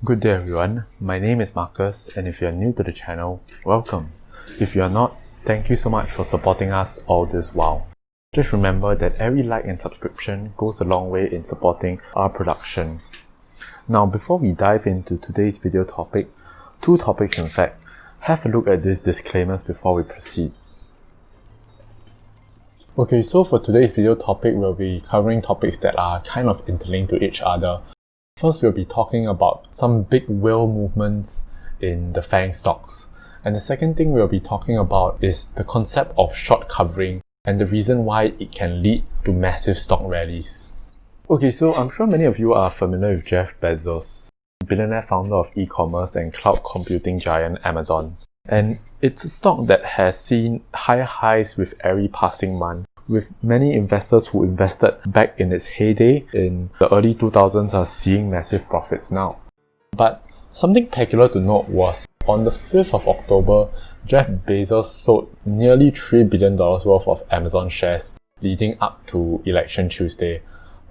Good day everyone, my name is Marcus, and if you are new to the channel, welcome. If you are not, thank you so much for supporting us all this while. Just remember that every like and subscription goes a long way in supporting our production. Now before we dive into today's video topic, two topics in fact, have a look at these disclaimers before we proceed. Okay, so for today's video topic, we'll be covering topics that are kind of interlinked to each other. First, we'll be talking about some big whale movements in the FANG stocks. And the second thing we'll be talking about is the concept of short covering and the reason why it can lead to massive stock rallies. Okay, so I'm sure many of you are familiar with Jeff Bezos, billionaire founder of e-commerce and cloud computing giant Amazon. And it's a stock that has seen higher highs with every passing month, with many investors who invested back in its heyday in the early 2000s are seeing massive profits now. But something peculiar to note was on the 5th of October, Jeff Bezos sold nearly $3 billion worth of Amazon shares leading up to Election Tuesday,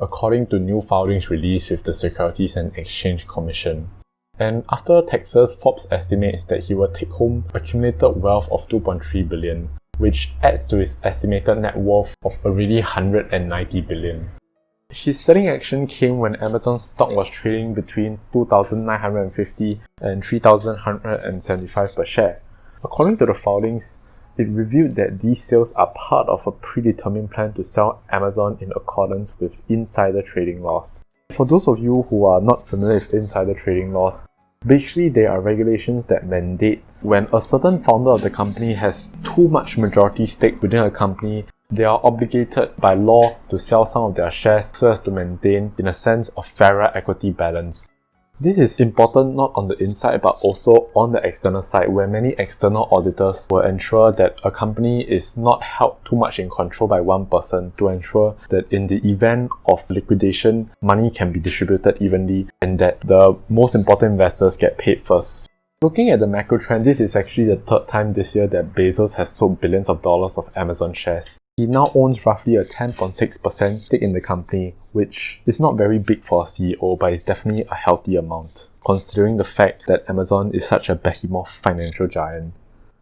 according to new filings released with the Securities and Exchange Commission. And after taxes, Forbes estimates that he will take home accumulated wealth of $2.3 billion, which adds to his estimated net worth of already $190 billion. His selling action came when Amazon's stock was trading between $2,950 and $3,175 per share. According to the filings, it revealed that these sales are part of a predetermined plan to sell Amazon in accordance with insider trading laws. For those of you who are not familiar with insider trading laws, basically they are regulations that mandate when a certain founder of the company has too much majority stake within a company, they are obligated by law to sell some of their shares so as to maintain, in a sense, a fairer equity balance. This is important not on the inside but also on the external side, where many external auditors will ensure that a company is not held too much in control by one person to ensure that in the event of liquidation, money can be distributed evenly and that the most important investors get paid first. Looking at the macro trend, this is actually the third time this year that Bezos has sold billions of dollars of Amazon shares. He now owns roughly a 10.6% stake in the company, which is not very big for a CEO, but is definitely a healthy amount, considering the fact that Amazon is such a behemoth financial giant.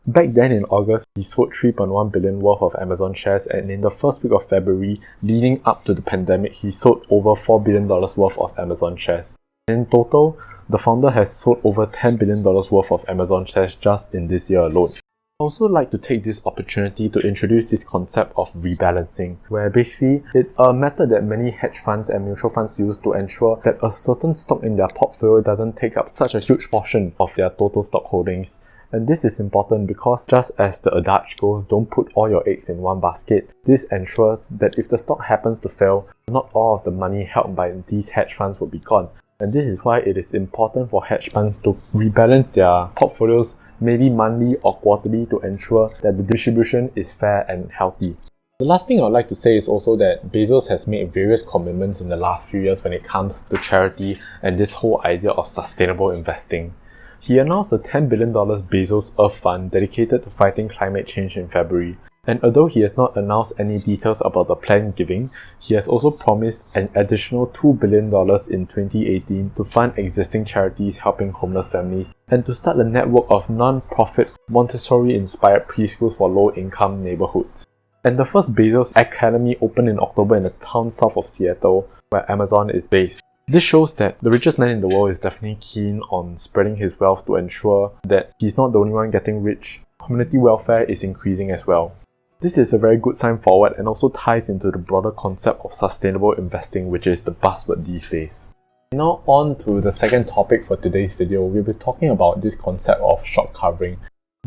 Back then in August, he sold $3.1 billion worth of Amazon shares, and in the first week of February, leading up to the pandemic, he sold over $4 billion worth of Amazon shares. In total, the founder has sold over $10 billion worth of Amazon shares just in this year alone. I also like to take this opportunity to introduce this concept of rebalancing, where basically it's a method that many hedge funds and mutual funds use to ensure that a certain stock in their portfolio doesn't take up such a huge portion of their total stock holdings. And this is important because just as the adage goes, don't put all your eggs in one basket, this ensures that if the stock happens to fail, not all of the money held by these hedge funds will be gone. And this is why it is important for hedge funds to rebalance their portfolios maybe monthly or quarterly to ensure that the distribution is fair and healthy. The last thing I would like to say is also that Bezos has made various commitments in the last few years when it comes to charity and this whole idea of sustainable investing. He announced a $10 billion Bezos Earth Fund dedicated to fighting climate change in February. And although he has not announced any details about the planned giving, he has also promised an additional $2 billion in 2018 to fund existing charities helping homeless families and to start a network of non-profit Montessori-inspired preschools for low-income neighborhoods. And the first Bezos Academy opened in October in a town south of Seattle, where Amazon is based. This shows that the richest man in the world is definitely keen on spreading his wealth to ensure that he's not the only one getting rich. Community welfare is increasing as well. This is a very good sign forward and also ties into the broader concept of sustainable investing, which is the buzzword these days. Now on to the second topic for today's video, we'll be talking about this concept of short covering.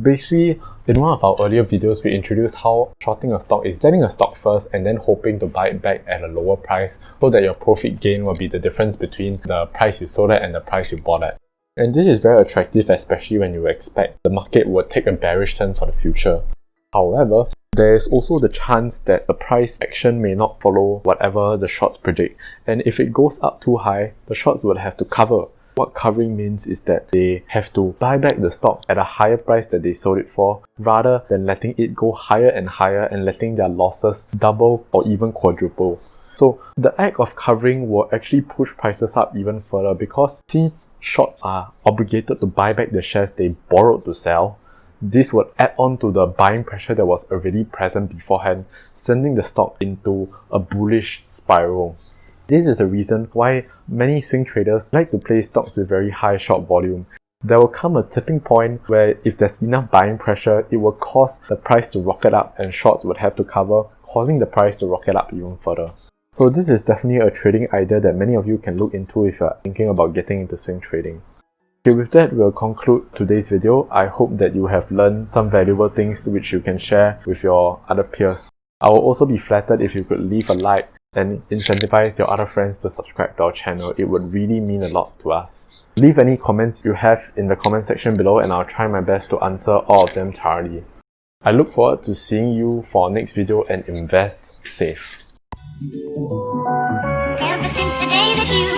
Basically, in one of our earlier videos, we introduced how shorting a stock is selling a stock first and then hoping to buy it back at a lower price so that your profit gain will be the difference between the price you sold at and the price you bought at. And this is very attractive, especially when you expect the market would take a bearish turn for the future. However, there is also the chance that the price action may not follow whatever the shorts predict, and if it goes up too high, the shorts will have to cover. What covering means is that they have to buy back the stock at a higher price that they sold it for, rather than letting it go higher and higher and letting their losses double or even quadruple. So the act of covering will actually push prices up even further, because since shorts are obligated to buy back the shares they borrowed to sell, this would add on to the buying pressure that was already present beforehand, sending the stock into a bullish spiral. This is the reason why many swing traders like to play stocks with very high short volume. There will come a tipping point where if there's enough buying pressure, it will cause the price to rocket up and shorts would have to cover, causing the price to rocket up even further. So this is definitely a trading idea that many of you can look into if you're thinking about getting into swing trading. Okay, with that, we'll conclude today's video. I hope that you have learned some valuable things which you can share with your other peers. I will also be flattered if you could leave a like and incentivize your other friends to subscribe to our channel. It would really mean a lot to us. Leave any comments you have in the comment section below and I'll try my best to answer all of them thoroughly. I look forward to seeing you for our next video, and invest safe. Ever since the day that you